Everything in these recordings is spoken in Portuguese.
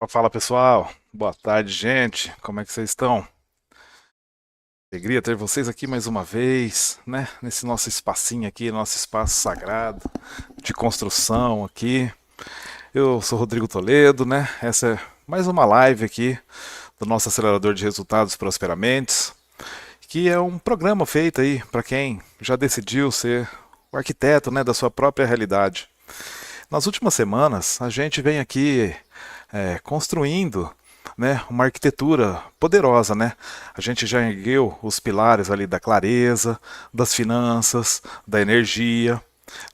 Fala pessoal, boa tarde, gente. Como é que vocês estão? Alegria ter vocês aqui mais uma vez, né? Nesse nosso espacinho aqui, nosso espaço sagrado de construção aqui. Eu sou Rodrigo Toledo, né? Essa é mais uma live aqui do nosso acelerador de resultados Prosperamentes, que é um programa feito aí para quem já decidiu ser o arquiteto, né, da sua própria realidade. Nas últimas semanas, a gente vem aqui construindo, né, uma arquitetura poderosa, né? A gente já ergueu os pilares ali da clareza, das finanças, da energia,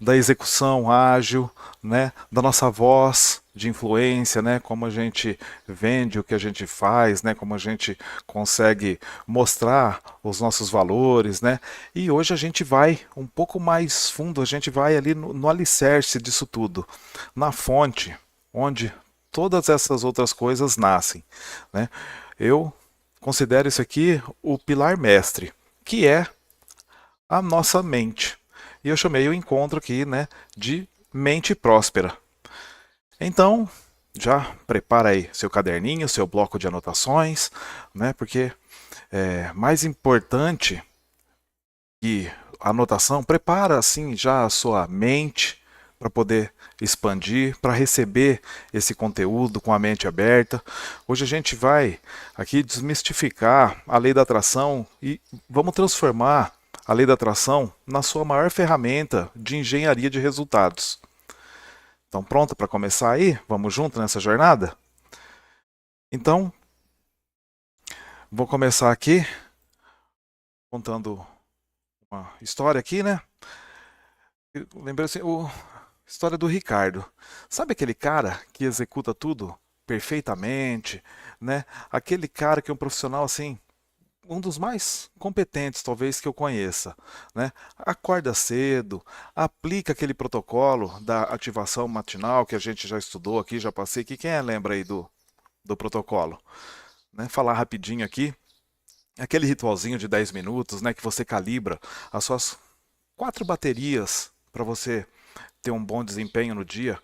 da execução ágil, né, da nossa voz de influência, né, como a gente vende o que a gente faz, né, como a gente consegue mostrar os nossos valores, né? E hoje a gente vai um pouco mais fundo, a gente vai ali no alicerce disso tudo, na fonte, onde todas essas outras coisas nascem, né? Eu considero isso aqui o pilar mestre, que é a nossa mente. E eu chamei o encontro aqui, né, de mente próspera. Então, já prepara aí seu caderninho, seu bloco de anotações, né? Porque é mais importante que a anotação, prepara assim já a sua mente para poder expandir, para receber esse conteúdo com a mente aberta. Hoje a gente vai aqui desmistificar a lei da atração e vamos transformar a lei da atração na sua maior ferramenta de engenharia de resultados. Então, pronto para começar aí? Vamos junto nessa jornada? Então, vou começar aqui contando uma história aqui, né? Lembrei assim, história do Ricardo. Sabe aquele cara que executa tudo perfeitamente, né? Aquele cara que é um profissional assim, um dos mais competentes talvez que eu conheça, né? Acorda cedo, aplica aquele protocolo da ativação matinal que a gente já estudou aqui, já passei aqui. Quem lembra aí do protocolo? Né? Falar rapidinho aqui. Aquele ritualzinho de 10 minutos, né, que você calibra as suas quatro baterias para você ter um bom desempenho no dia.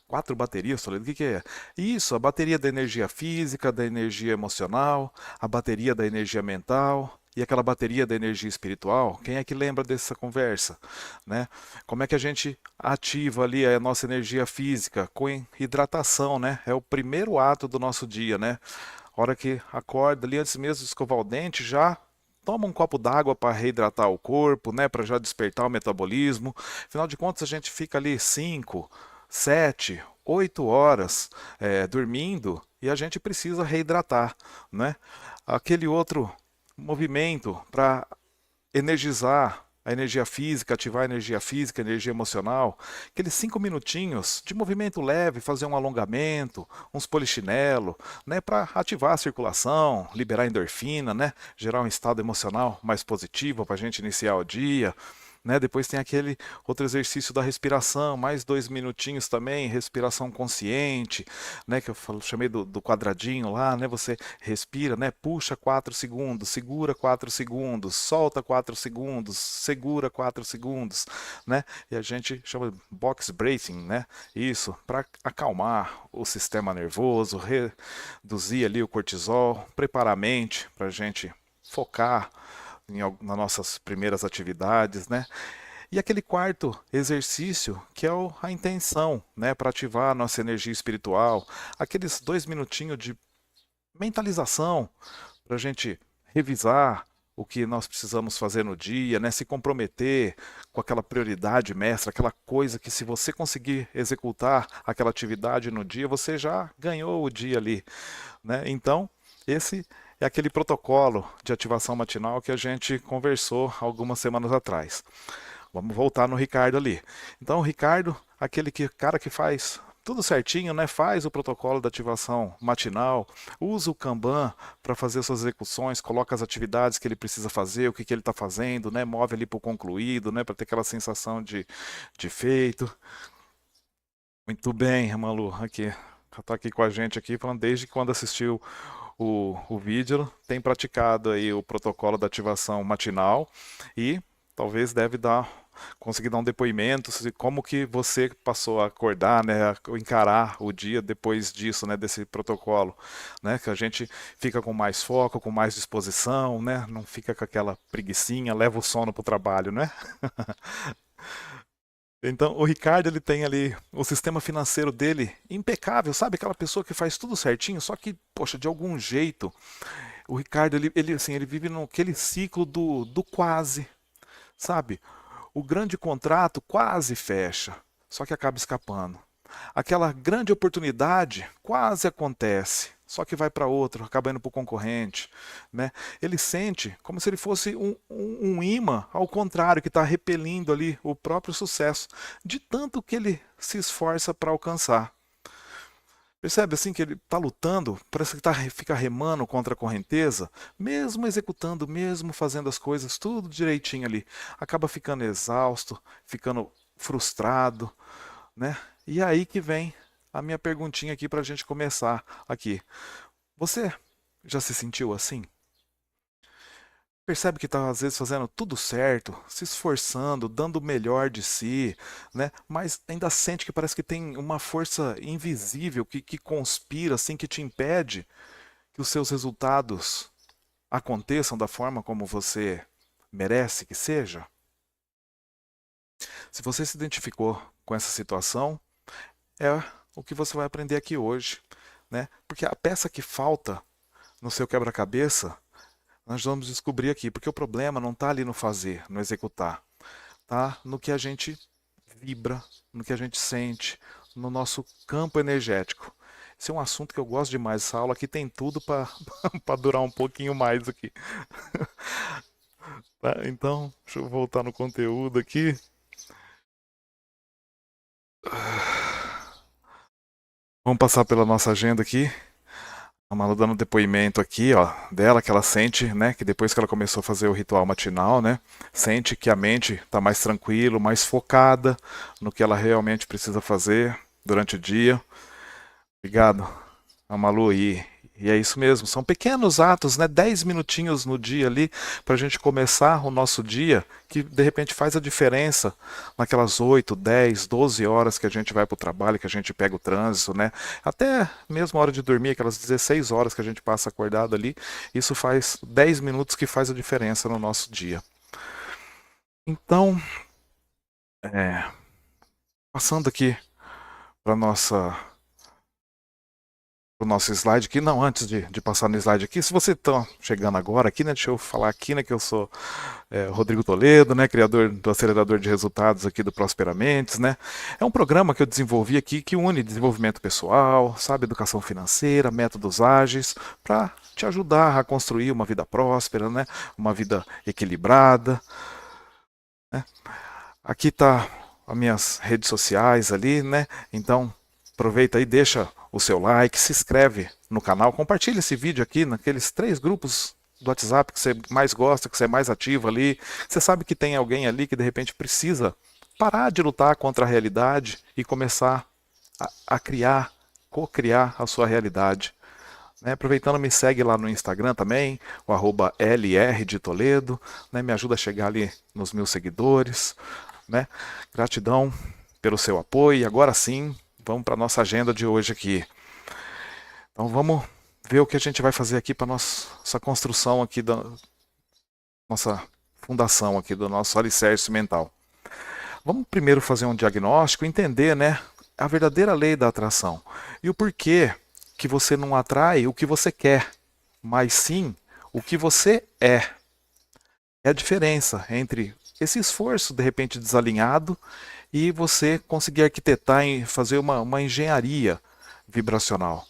Quatro baterias, Toledo, o que é? Isso, a bateria da energia física, da energia emocional, a bateria da energia mental e aquela bateria da energia espiritual. Quem é que lembra dessa conversa? Né? Como é que a gente ativa ali a nossa energia física? Com hidratação, né? É o primeiro ato do nosso dia, né? A hora que acorda ali, antes mesmo de escovar o dente, já toma um copo d'água para reidratar o corpo, né, para já despertar o metabolismo. Afinal de contas, a gente fica ali 5, 7, 8 horas dormindo e a gente precisa reidratar, né? Aquele outro movimento para energizar a energia física, ativar a energia física, a energia emocional, aqueles 5 minutinhos de movimento leve, fazer um alongamento, uns polichinelo, né, para ativar a circulação, liberar endorfina, né, gerar um estado emocional mais positivo para a gente iniciar o dia. Né? Depois tem aquele outro exercício da respiração, mais 2 minutinhos também, respiração consciente, né? Que eu chamei do quadradinho lá, né? Você respira, né? Puxa 4 segundos, segura 4 segundos, solta 4 segundos, segura 4 segundos, né? E a gente chama de box breathing, né? Isso, para acalmar o sistema nervoso, reduzir ali o cortisol, preparar a mente para a gente focar nas nossas primeiras atividades, né? E aquele quarto exercício, que é a intenção, né, para ativar a nossa energia espiritual, aqueles 2 minutinhos de mentalização para a gente revisar o que nós precisamos fazer no dia, né, se comprometer com aquela prioridade mestra, aquela coisa que se você conseguir executar aquela atividade no dia, você já ganhou o dia ali, né? Então, esse é aquele protocolo de ativação matinal que a gente conversou algumas semanas atrás. Vamos voltar no Ricardo ali. Então, o Ricardo, cara que faz tudo certinho, né? Faz o protocolo da ativação matinal, usa o Kanban para fazer suas execuções, coloca as atividades que ele precisa fazer, o que ele está fazendo, né? Move ali para o concluído, né? Para ter aquela sensação de feito. Muito bem, Malu, aqui. Está aqui com a gente aqui, falando desde quando assistiu o vídeo, tem praticado aí o protocolo da ativação matinal e talvez deve dar. conseguir dar um depoimento, como que você passou a acordar, né, a encarar o dia depois disso, né, desse protocolo, né, que a gente fica com mais foco, com mais disposição, né, não fica com aquela preguicinha, leva o sono para o trabalho, né? Então, o Ricardo, ele tem ali o sistema financeiro dele impecável, sabe? Aquela pessoa que faz tudo certinho, só que, poxa, de algum jeito, o Ricardo, assim, ele vive naquele ciclo do quase, sabe? O grande contrato quase fecha, só que acaba escapando. Aquela grande oportunidade quase acontece, só que vai para outro, acaba indo para o concorrente, né? Ele sente como se ele fosse um imã, ao contrário, que está repelindo ali o próprio sucesso, de tanto que ele se esforça para alcançar. Percebe assim que ele está lutando, parece que fica remando contra a correnteza, mesmo executando, mesmo fazendo as coisas tudo direitinho ali, acaba ficando exausto, ficando frustrado, né? E aí que vem a minha perguntinha aqui para a gente começar aqui. Você já se sentiu assim? Percebe que está às vezes fazendo tudo certo, se esforçando, dando o melhor de si, né? Mas ainda sente que parece que tem uma força invisível que conspira, assim, que te impede que os seus resultados aconteçam da forma como você merece que seja? Se você se identificou com essa situação, é o que você vai aprender aqui hoje, né? Porque a peça que falta no seu quebra-cabeça, nós vamos descobrir aqui, porque o problema não está ali no fazer, no executar, tá no que a gente vibra, no que a gente sente, no nosso campo energético. Esse é um assunto que eu gosto demais. Essa aula aqui tem tudo para para durar um pouquinho mais aqui. Tá? Então, deixa eu voltar no conteúdo aqui. Vamos passar pela nossa agenda aqui. A Malu dando depoimento aqui, ó, dela, que ela sente, né, que depois que ela começou a fazer o ritual matinal, né, sente que a mente está mais tranquila, mais focada no que ela realmente precisa fazer durante o dia. Obrigado, a Malu. E é isso mesmo, são pequenos atos, né, 10 minutinhos no dia ali, para a gente começar o nosso dia, que de repente faz a diferença naquelas 8, 10, 12 horas que a gente vai para o trabalho, que a gente pega o trânsito, né? Até mesmo a hora de dormir, aquelas 16 horas que a gente passa acordado ali, isso faz 10 minutos que faz a diferença no nosso dia. Então, é, passando aqui para nossa o nosso slide aqui. Não, antes de passar no slide aqui, se você está chegando agora aqui, né, deixa eu falar aqui, né, que eu sou Rodrigo Toledo, né, criador do acelerador de resultados aqui do Prosperamentes, né. É um programa que eu desenvolvi aqui que une desenvolvimento pessoal, sabe, educação financeira, métodos ágeis, para te ajudar a construir uma vida próspera, né, uma vida equilibrada, né. Aqui tá as minhas redes sociais ali, né, então aproveita aí, deixa o seu like, se inscreve no canal, compartilha esse vídeo aqui naqueles 3 grupos do WhatsApp que você mais gosta, que você é mais ativo ali. Você sabe que tem alguém ali que de repente precisa parar de lutar contra a realidade e começar a criar, co-criar a sua realidade. Né? Aproveitando, me segue lá no Instagram também, o @LR de Toledo, né? Me ajuda a chegar ali nos meus seguidores. Né? Gratidão pelo seu apoio. E agora sim, vamos para a nossa agenda de hoje aqui. Então vamos ver o que a gente vai fazer aqui para nossa construção aqui da nossa fundação aqui, do nosso alicerce mental. Vamos primeiro fazer um diagnóstico, entender, né, a verdadeira lei da atração e o porquê que você não atrai o que você quer, mas sim o que você é. É a diferença entre esse esforço de repente desalinhado e você conseguir arquitetar e fazer uma engenharia vibracional.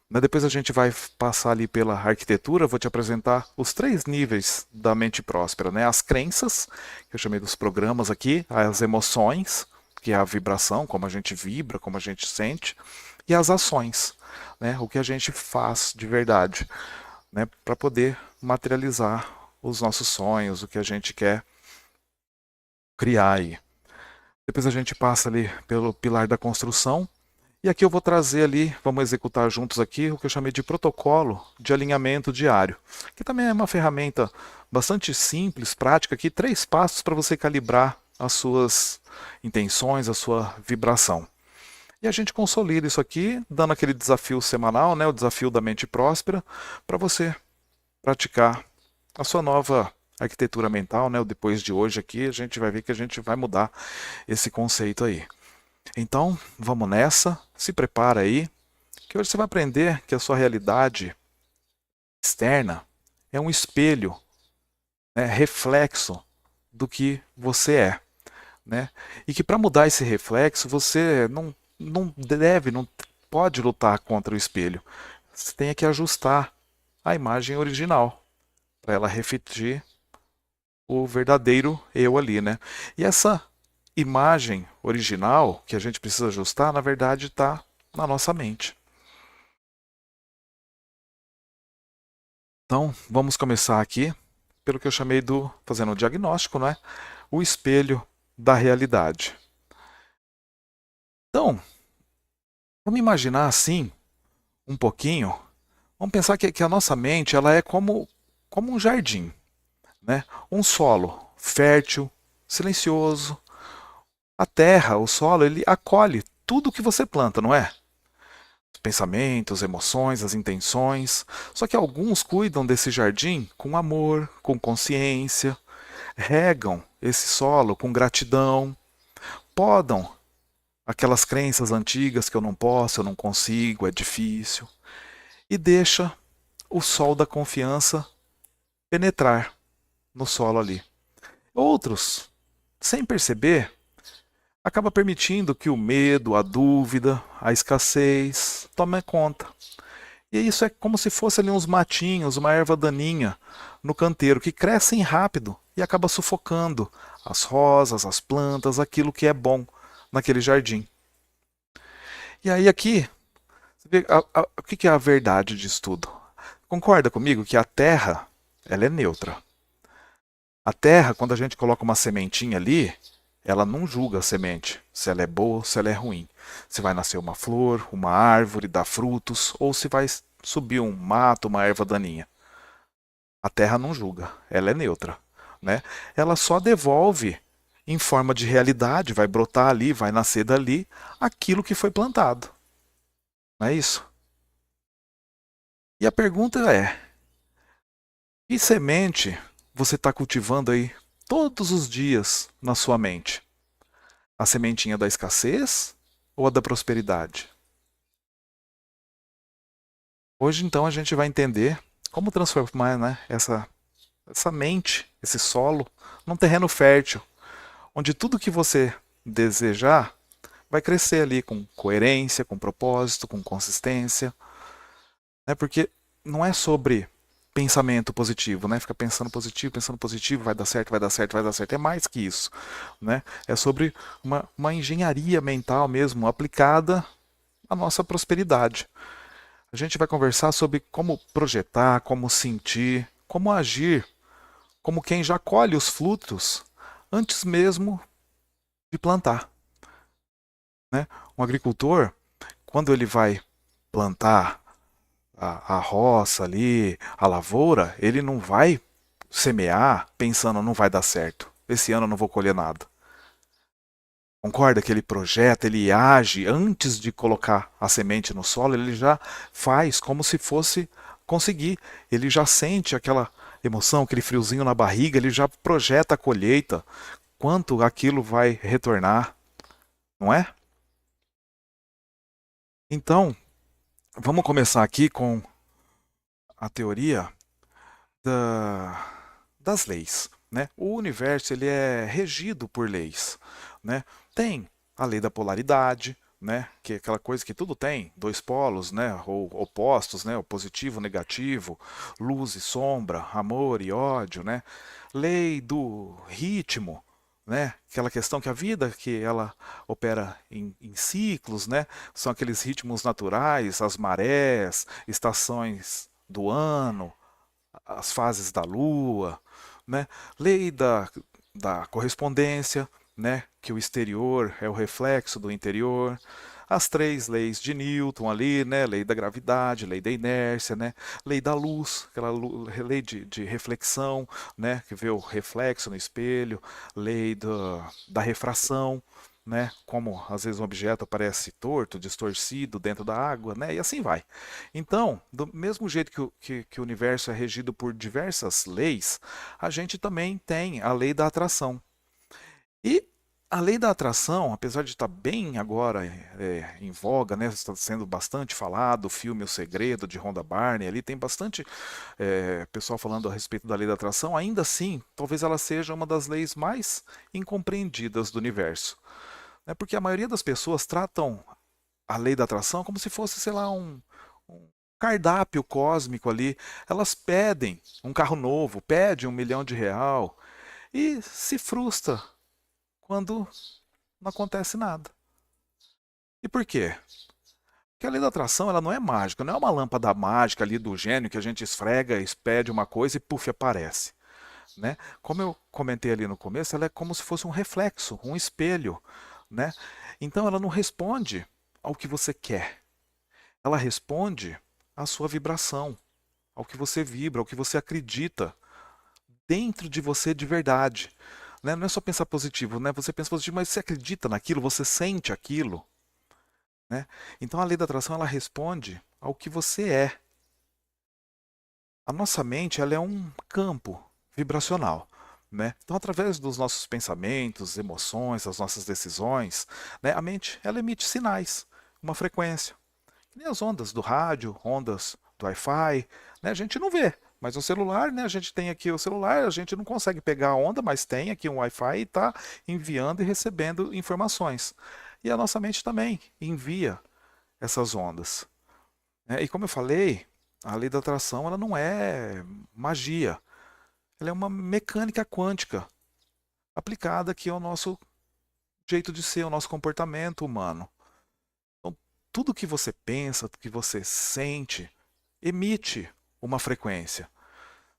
Depois a gente vai passar ali pela arquitetura, vou te apresentar os 3 níveis da mente próspera, né? As crenças, que eu chamei dos programas aqui, as emoções, que é a vibração, como a gente vibra, como a gente sente, e as ações, né? O que a gente faz de verdade, né? Para poder materializar os nossos sonhos, o que a gente quer criar aí. Depois a gente passa ali pelo pilar da construção. E aqui eu vou trazer ali, vamos executar juntos aqui, o que eu chamei de protocolo de alinhamento diário. Que também é uma ferramenta bastante simples, prática aqui, 3 passos para você calibrar as suas intenções, a sua vibração. E a gente consolida isso aqui, dando aquele desafio semanal, né, o desafio da mente próspera, para você praticar a sua nova arquitetura mental, né? Depois de hoje aqui, a gente vai ver que a gente vai mudar esse conceito aí. Então, vamos nessa, se prepara aí, que hoje você vai aprender que a sua realidade externa é um espelho, né, reflexo do que você é, né? E que para mudar esse reflexo, você não deve, não pode lutar contra o espelho. Você tem que ajustar a imagem original para ela refletir o verdadeiro eu ali, né? E essa imagem original que a gente precisa ajustar, na verdade, está na nossa mente. Então, vamos começar aqui pelo que eu chamei do, fazendo um diagnóstico, né? O espelho da realidade. Então, vamos imaginar assim, um pouquinho, vamos pensar que a nossa mente ela é como um jardim, né? Um solo fértil, silencioso. A terra, o solo, ele acolhe tudo que você planta, não é? Os pensamentos, emoções, as intenções. Só que alguns cuidam desse jardim com amor, com consciência, regam esse solo com gratidão, podam aquelas crenças antigas que eu não posso, eu não consigo, é difícil, e deixa o sol da confiança penetrar no solo ali. Outros, sem perceber, acaba permitindo que o medo, a dúvida, a escassez tome conta. E isso é como se fosse ali uns matinhos, uma erva daninha no canteiro que crescem rápido e acaba sufocando as rosas, as plantas, aquilo que é bom naquele jardim. E aí aqui, você vê o que é a verdade disso tudo? Concorda comigo que a terra, ela é neutra. A terra, quando a gente coloca uma sementinha ali, ela não julga a semente, se ela é boa ou se ela é ruim. Se vai nascer uma flor, uma árvore, dar frutos, ou se vai subir um mato, uma erva daninha. A terra não julga, ela é neutra, né? Ela só devolve em forma de realidade, vai brotar ali, vai nascer dali, aquilo que foi plantado. Não é isso? E a pergunta é: que semente você está cultivando aí todos os dias na sua mente? A sementinha da escassez ou a da prosperidade? Hoje, então, a gente vai entender como transformar, né, essa mente, esse solo, num terreno fértil, onde tudo que você desejar vai crescer ali com coerência, com propósito, com consistência, né? Porque não é sobre pensamento positivo, né? Fica pensando positivo, vai dar certo, vai dar certo, vai dar certo. É mais que isso, né? É sobre uma engenharia mental mesmo aplicada à nossa prosperidade. A gente vai conversar sobre como projetar, como sentir, como agir, como quem já colhe os frutos antes mesmo de plantar, né? Um agricultor, quando ele vai plantar a roça ali, a lavoura, ele não vai semear pensando não vai dar certo. Esse ano eu não vou colher nada. Concorda que ele projeta, ele age antes de colocar a semente no solo, ele já faz como se fosse conseguir. Ele já sente aquela emoção, aquele friozinho na barriga, ele já projeta a colheita, quanto aquilo vai retornar, não é? Então, vamos começar aqui com a teoria das leis, né? O universo ele é regido por leis, né? Tem a lei da polaridade, né? Que é aquela coisa que tudo tem, dois polos, né? Ou opostos, né? O positivo, o negativo, luz e sombra, amor e ódio, né? Lei do ritmo, né? Aquela questão que a vida que ela opera em ciclos, né? São aqueles ritmos naturais, as marés, estações do ano, as fases da Lua, né? Lei da correspondência, né? Que o exterior é o reflexo do interior, as três leis de Newton ali, né? Lei da gravidade, lei da inércia, né? Lei da luz, aquela lei de reflexão, né? Que vê o reflexo no espelho, lei da refração, né? Como às vezes um objeto aparece torto, distorcido dentro da água, né? E assim vai. Então, do mesmo jeito que o universo é regido por diversas leis, a gente também tem a lei da atração. E a lei da atração, apesar de estar bem agora em voga, né, está sendo bastante falado, o filme O Segredo, de Rhonda Byrne, ali tem bastante pessoal falando a respeito da lei da atração, ainda assim, talvez ela seja uma das leis mais incompreendidas do universo. Né, porque a maioria das pessoas tratam a lei da atração como se fosse, sei lá, um cardápio cósmico ali. Elas pedem um carro novo, pedem R$ 1 milhão e se frustra quando não acontece nada. E por quê? Porque a lei da atração ela não é mágica, não é uma lâmpada mágica ali do gênio que a gente esfrega, pede uma coisa e puf, aparece. Né? Como eu comentei ali no começo, ela é como se fosse um reflexo, um espelho. Né? Então ela não responde ao que você quer. Ela responde à sua vibração, ao que você vibra, ao que você acredita dentro de você de verdade. Né? Não é só pensar positivo, né? Você pensa positivo, mas você acredita naquilo, você sente aquilo. Né? Então a lei da atração ela responde ao que você é. A nossa mente ela é um campo vibracional. Né? Então, através dos nossos pensamentos, emoções, das nossas decisões, né, a mente ela emite sinais, uma frequência. Que nem as ondas do rádio, ondas do Wi-Fi, né, a gente não vê. Mas o celular, né, a gente tem aqui o celular, a gente não consegue pegar a onda, mas tem aqui um Wi-Fi e está enviando e recebendo informações. E a nossa mente também envia essas ondas. Né? E como eu falei, a lei da atração ela não é magia. Ela é uma mecânica quântica aplicada aqui ao nosso jeito de ser, ao nosso comportamento humano. Então, tudo que você pensa, tudo que você sente, emite uma frequência.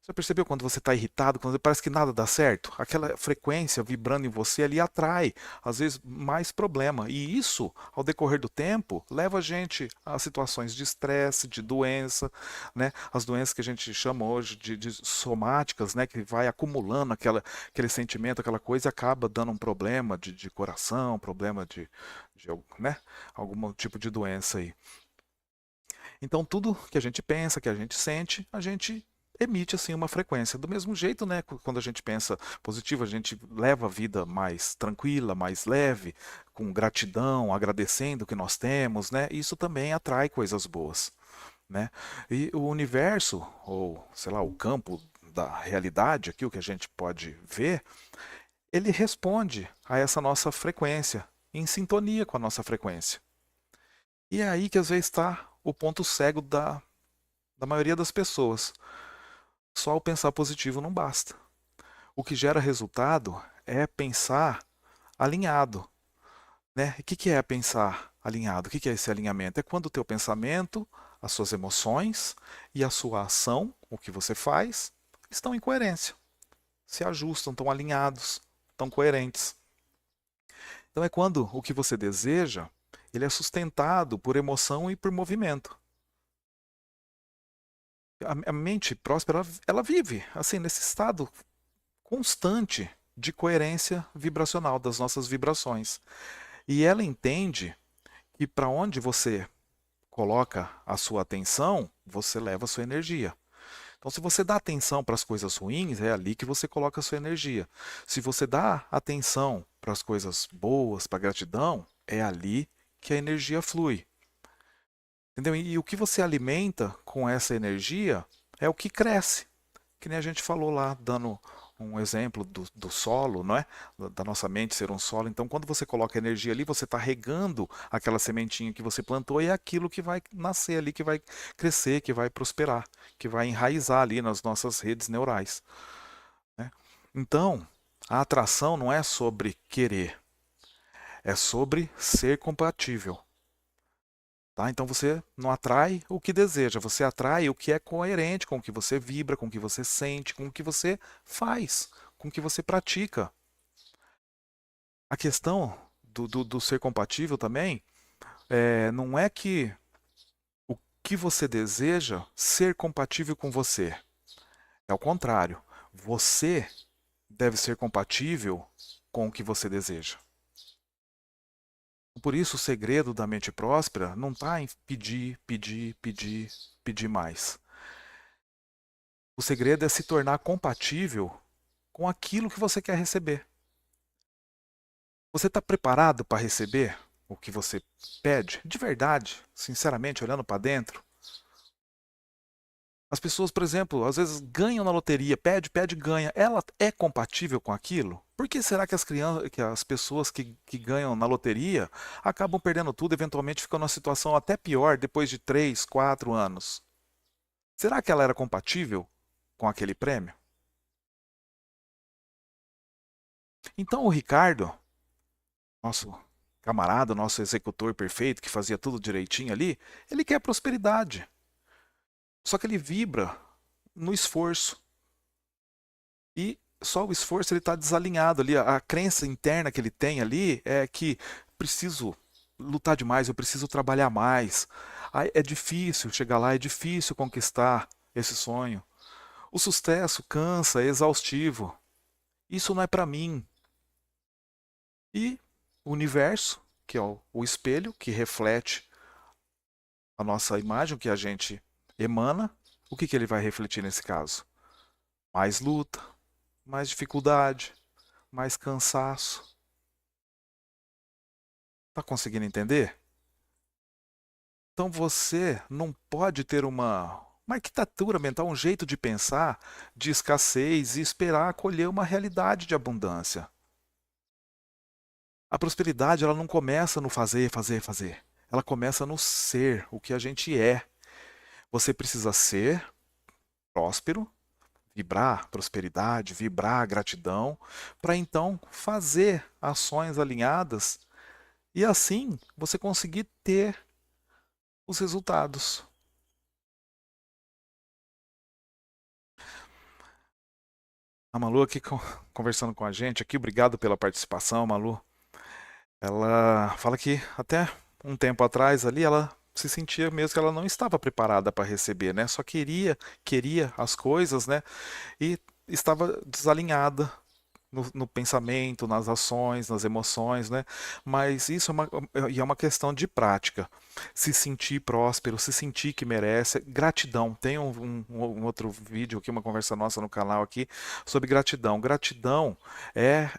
Você percebeu quando você está irritado, quando parece que nada dá certo? Aquela frequência vibrando em você ali atrai, às vezes, mais problema. E isso, ao decorrer do tempo, leva a gente a situações de estresse, de doença, né? As doenças que a gente chama hoje de somáticas, né? Que vai acumulando aquele sentimento, aquela coisa e acaba dando um problema de coração, problema de né? Algum tipo de doença aí. Então, tudo que a gente pensa, que a gente sente, a gente emite assim uma frequência. Do mesmo jeito, né, quando a gente pensa positivo, a gente leva a vida mais tranquila, mais leve, com gratidão, agradecendo o que nós temos, né? Isso também atrai coisas boas, né? E o universo, ou sei lá, o campo da realidade, aqui o que a gente pode ver, ele responde a essa nossa frequência, em sintonia com a nossa frequência. E é aí que às vezes está o ponto cego da maioria das pessoas. Só o pensar positivo não basta. O que gera resultado é pensar alinhado. Né? O que é pensar alinhado? O que é esse alinhamento? É quando o teu pensamento, as suas emoções e a sua ação, o que você faz, estão em coerência. Se ajustam, estão alinhados, estão coerentes. Então é quando o que você deseja, ele é sustentado por emoção e por movimento. A mente próspera, ela vive assim nesse estado constante de coerência vibracional das nossas vibrações. E ela entende que para onde você coloca a sua atenção, você leva a sua energia. Então, se você dá atenção para as coisas ruins, é ali que você coloca a sua energia. Se você dá atenção para as coisas boas, para a gratidão, é ali que a energia flui. Entendeu? E o que você alimenta com essa energia é o que cresce. Que nem a gente falou lá, dando um exemplo do solo, não é? Da nossa mente ser um solo. Então, quando você coloca energia ali, você está regando aquela sementinha que você plantou e é aquilo que vai nascer ali, que vai crescer, que vai prosperar, que vai enraizar ali nas nossas redes neurais. Né? Então, a atração não é sobre querer, é sobre ser compatível. Tá? Então você não atrai o que deseja, você atrai o que é coerente com o que você vibra, com o que você sente, com o que você faz, com o que você pratica. A questão do ser compatível também Não é que o que você deseja ser compatível com você. É o contrário. Você deve ser compatível com o que você deseja. Por isso, o segredo da mente próspera não está em pedir, pedir, pedir, pedir mais. O segredo é se tornar compatível com aquilo que você quer receber. Você está preparado para receber o que você pede? De verdade, sinceramente, olhando para dentro? As pessoas, por exemplo, às vezes ganham na loteria, pede, pede, ganha. Ela é compatível com aquilo? Por que será que as pessoas que ganham na loteria acabam perdendo tudo, eventualmente ficam numa situação até pior depois de 3, 4 anos? Será que ela era compatível com aquele prêmio? Então o Ricardo, nosso camarada, nosso executor perfeito, que fazia tudo direitinho ali, ele quer prosperidade. Só que ele vibra no esforço. E só o esforço ele está desalinhado ali. A crença interna que ele tem ali é que preciso lutar demais, eu preciso trabalhar mais. Aí é difícil chegar lá, é difícil conquistar esse sonho. O sucesso cansa, é exaustivo. Isso não é para mim. E o universo, que é o espelho que reflete a nossa imagem, o que a gente emana, o que ele vai refletir nesse caso? Mais luta, mais dificuldade, mais cansaço. Tá conseguindo entender? Então você não pode ter uma arquitetura mental, um jeito de pensar de escassez e esperar colher uma realidade de abundância. A prosperidade ela não começa no fazer, fazer, fazer. Ela começa no ser, o que a gente é. Você precisa ser próspero, vibrar prosperidade, vibrar gratidão, para então fazer ações alinhadas e assim você conseguir ter os resultados. A Malu aqui conversando com a gente aqui, obrigado pela participação, Malu. Ela fala que até um tempo atrás ali ela se sentia mesmo que ela não estava preparada para receber, né? Só queria as coisas, né? E estava desalinhada no pensamento, nas ações, nas emoções, né? Mas isso é uma questão de prática. Se sentir próspero, se sentir que merece, gratidão. Tem um outro vídeo aqui, uma conversa nossa no canal aqui sobre gratidão. Gratidão é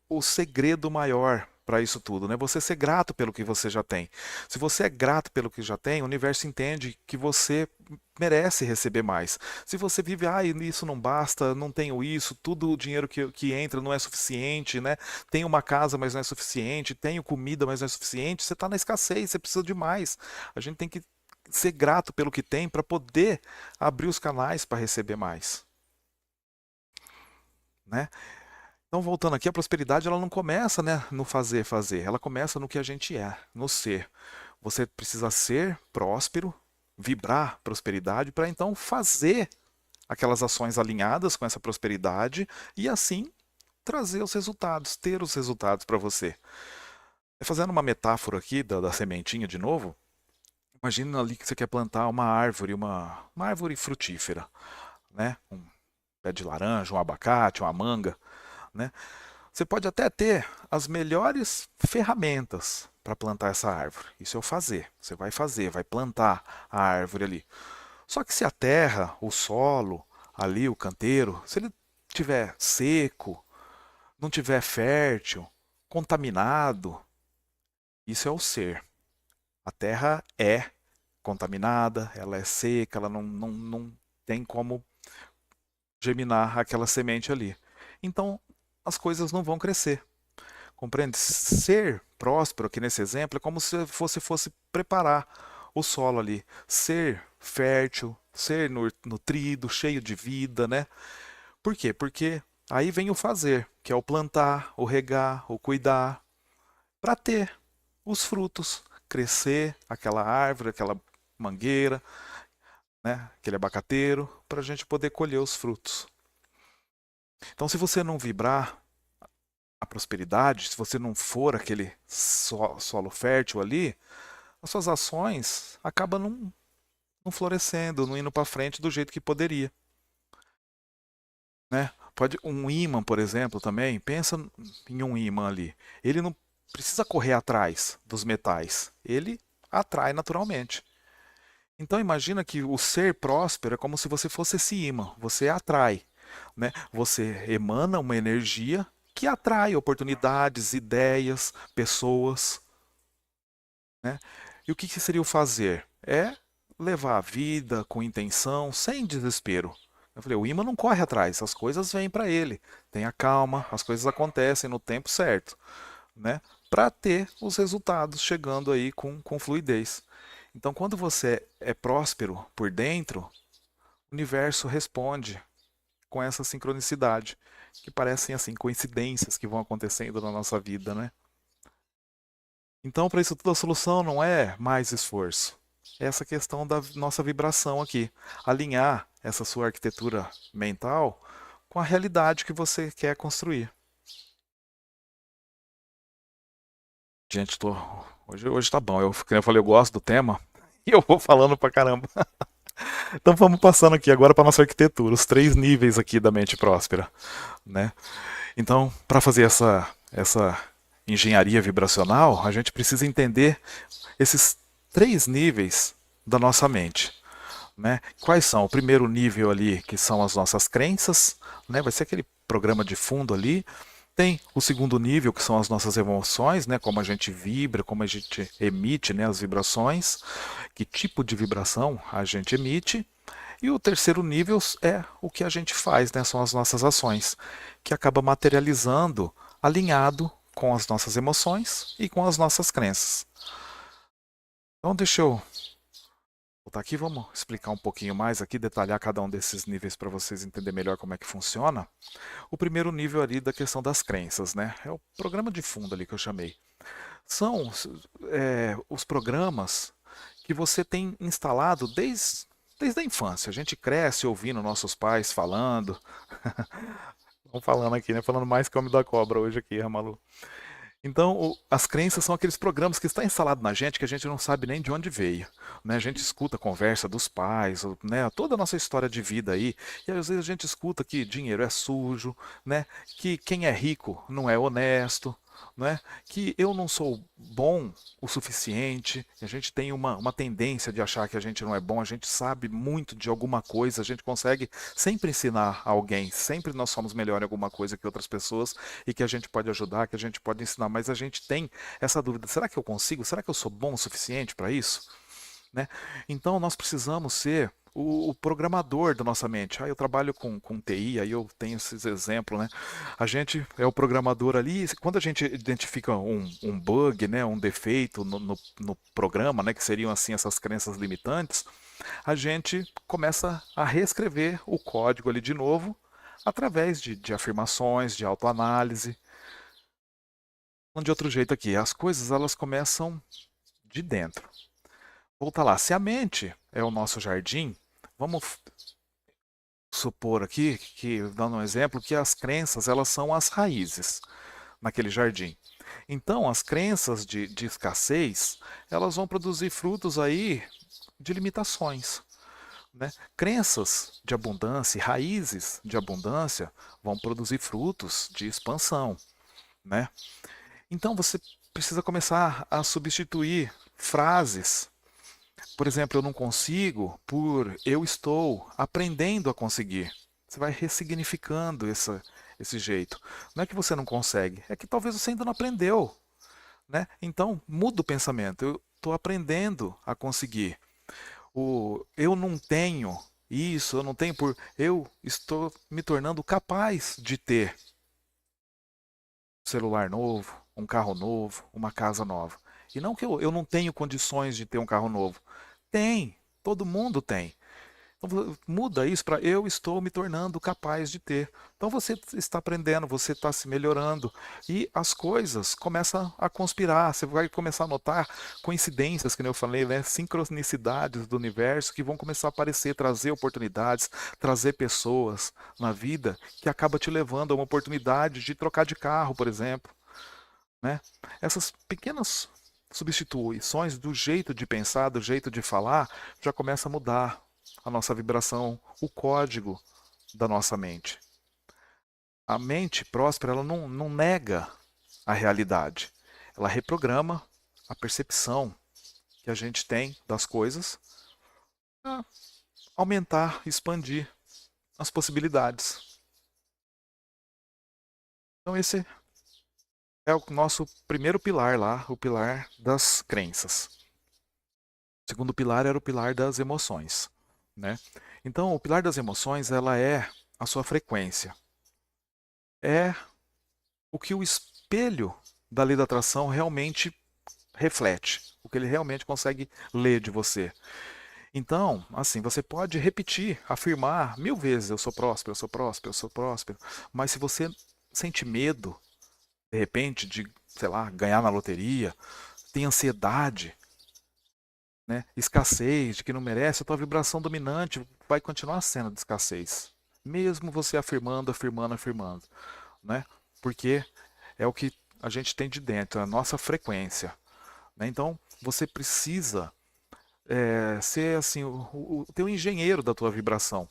o segredo maior para isso tudo, né? Você ser grato pelo que você já tem. Se você é grato pelo que já tem, o universo entende que você merece receber mais. Se você vive, isso não basta, não tenho isso, tudo o dinheiro que entra não é suficiente, né? Tenho uma casa, mas não é suficiente, tenho comida, mas não é suficiente, você está na escassez, você precisa de mais. A gente tem que ser grato pelo que tem para poder abrir os canais para receber mais, né? Então, voltando aqui, a prosperidade ela não começa, né, no fazer, fazer. Ela começa no que a gente é, no ser. Você precisa ser próspero, vibrar prosperidade para então fazer aquelas ações alinhadas com essa prosperidade e assim trazer os resultados, ter os resultados para você. Fazendo uma metáfora aqui da sementinha de novo, imagina ali que você quer plantar uma árvore, uma árvore frutífera, né? Um pé de laranja, um abacate, uma manga, né? Você pode até ter as melhores ferramentas para plantar essa árvore. Isso é o fazer. Você vai fazer, vai plantar a árvore ali. Só que se a terra, o solo, ali o canteiro, se ele tiver seco, não tiver fértil, contaminado, isso é o ser. A terra é contaminada, ela é seca, ela não tem como germinar aquela semente ali. Então as coisas não vão crescer. Compreende? Ser próspero, aqui nesse exemplo, é como se você fosse preparar o solo ali. Ser fértil, ser nutrido, cheio de vida, né? Por quê? Porque aí vem o fazer, que é o plantar, o regar, o cuidar, para ter os frutos, crescer aquela árvore, aquela mangueira, né? Aquele abacateiro, para a gente poder colher os frutos. Então, se você não vibrar a prosperidade, se você não for aquele solo fértil ali, as suas ações acabam não florescendo, não indo para frente do jeito que poderia, né? Pode um ímã, por exemplo, também, pensa em um ímã ali. Ele não precisa correr atrás dos metais, ele atrai naturalmente. Então imagina que o ser próspero é como se você fosse esse ímã, você atrai, né? Você emana uma energia que atrai oportunidades, ideias, pessoas, né? E o que seria o fazer? É levar a vida com intenção, sem desespero. Eu falei, o imã não corre atrás, as coisas vêm para ele. Tenha calma, as coisas acontecem no tempo certo, né? Para ter os resultados chegando aí com fluidez. Então, quando você é próspero por dentro, o universo responde com essa sincronicidade, que parecem assim coincidências que vão acontecendo na nossa vida, né? Então, para isso tudo, a solução não é mais esforço. É essa questão da nossa vibração aqui. Alinhar essa sua arquitetura mental com a realidade que você quer construir. Gente, hoje tá bom. Como eu falei, eu gosto do tema e eu vou falando pra caramba. Então vamos passando aqui agora para nossa arquitetura, os 3 níveis aqui da mente próspera, né? Então, para fazer essa engenharia vibracional, a gente precisa entender esses 3 níveis da nossa mente, né? Quais são? O primeiro nível ali, que são as nossas crenças, né? Vai ser aquele programa de fundo ali. Tem o segundo nível, que são as nossas emoções, né? Como a gente vibra, como a gente emite, né? As vibrações, que tipo de vibração a gente emite. E o terceiro nível é o que a gente faz, né? São as nossas ações, que acaba materializando alinhado com as nossas emoções e com as nossas crenças. Então deixa eu voltar aqui, vamos explicar um pouquinho mais aqui, detalhar cada um desses níveis para vocês entenderem melhor como é que funciona. O primeiro nível ali da questão das crenças, né? É o programa de fundo ali que eu chamei. São os programas que você tem instalado desde a infância. A gente cresce ouvindo nossos pais falando. Vamos falando aqui, né? Falando mais que o homem da cobra hoje aqui, Ramalu. Então, as crenças são aqueles programas que estão instalados na gente que a gente não sabe nem de onde veio, né? A gente escuta a conversa dos pais, né? Toda a nossa história de vida aí, e às vezes a gente escuta que dinheiro é sujo, né? Que quem é rico não é honesto, né? Que eu não sou bom o suficiente. A gente tem uma tendência de achar que a gente não é bom, a gente sabe muito de alguma coisa, a gente consegue sempre ensinar alguém, sempre nós somos melhor em alguma coisa que outras pessoas e que a gente pode ajudar, que a gente pode ensinar, mas a gente tem essa dúvida: será que eu consigo? Será que eu sou bom o suficiente para isso? Né? Então nós precisamos ser o programador da nossa mente. Eu trabalho com TI, aí eu tenho esses exemplos, né? A gente é o programador ali. Quando a gente identifica um bug, né, um defeito no programa, né, que seriam assim essas crenças limitantes, a gente começa a reescrever o código ali de novo através de afirmações, de autoanálise. De outro jeito aqui, as coisas elas começam de dentro. Volta lá, se a mente é o nosso jardim, vamos supor aqui, que dando um exemplo, que as crenças elas são as raízes naquele jardim. Então, as crenças de escassez, elas vão produzir frutos aí de limitações. Né? Crenças de abundância e raízes de abundância vão produzir frutos de expansão. Né? Então, você precisa começar a substituir frases. Por exemplo, eu não consigo por eu estou aprendendo a conseguir. Você vai ressignificando esse jeito. Não é que você não consegue, é que talvez você ainda não aprendeu. Né? Então, muda o pensamento. Eu estou aprendendo a conseguir. Eu não tenho isso, eu não tenho por. Eu estou me tornando capaz de ter um celular novo, um carro novo, uma casa nova. E não que eu não tenho condições de ter um carro novo. Tem, todo mundo tem. Então, muda isso para eu estou me tornando capaz de ter. Então você está aprendendo, você está se melhorando e as coisas começam a conspirar. Você vai começar a notar coincidências, que nem eu falei, né? Sincronicidades do universo que vão começar a aparecer, trazer oportunidades, trazer pessoas na vida que acaba te levando a uma oportunidade de trocar de carro, por exemplo, né? Essas pequenas substituições do jeito de pensar, do jeito de falar, já começa a mudar a nossa vibração, o código da nossa mente. A mente próspera, ela não nega a realidade. Ela reprograma a percepção que a gente tem das coisas para aumentar, expandir as possibilidades. Então esse é o nosso primeiro pilar lá, o pilar das crenças. O segundo pilar era o pilar das emoções, né? Então, o pilar das emoções, ela é a sua frequência. É o que o espelho da lei da atração realmente reflete, o que ele realmente consegue ler de você. Então, assim, você pode repetir, afirmar 1000 vezes: eu sou próspero, eu sou próspero, eu sou próspero. Mas se você sente medo, de repente, de, sei lá, ganhar na loteria, tem ansiedade, né, escassez, de que não merece, a tua vibração dominante vai continuar sendo de escassez. Mesmo você afirmando, afirmando, afirmando, né? Porque é o que a gente tem de dentro, a nossa frequência, né? Então, você precisa ser assim o teu engenheiro da tua vibração.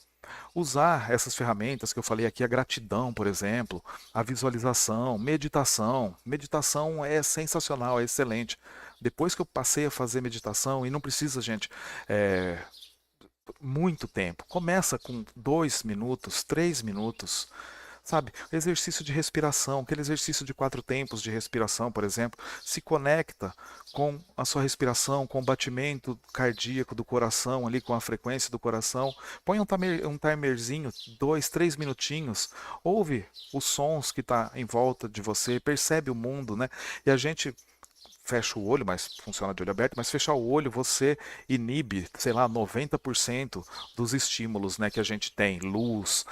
Usar essas ferramentas que eu falei aqui, a gratidão, por exemplo, a visualização, meditação. Meditação é sensacional, é excelente. Depois que eu passei a fazer meditação, e não precisa, gente, é, muito tempo. Começa com 2 minutos, 3 minutos. Sabe, exercício de respiração, aquele exercício de 4 tempos de respiração, por exemplo, se conecta com a sua respiração, com o batimento cardíaco do coração, ali com a frequência do coração. Põe um timerzinho, 2, 3 minutinhos, ouve os sons que está em volta de você, percebe o mundo, né? E a gente fecha o olho, mas funciona de olho aberto, mas fechar o olho você inibe, sei lá, 90% dos estímulos, né, que a gente tem, luz,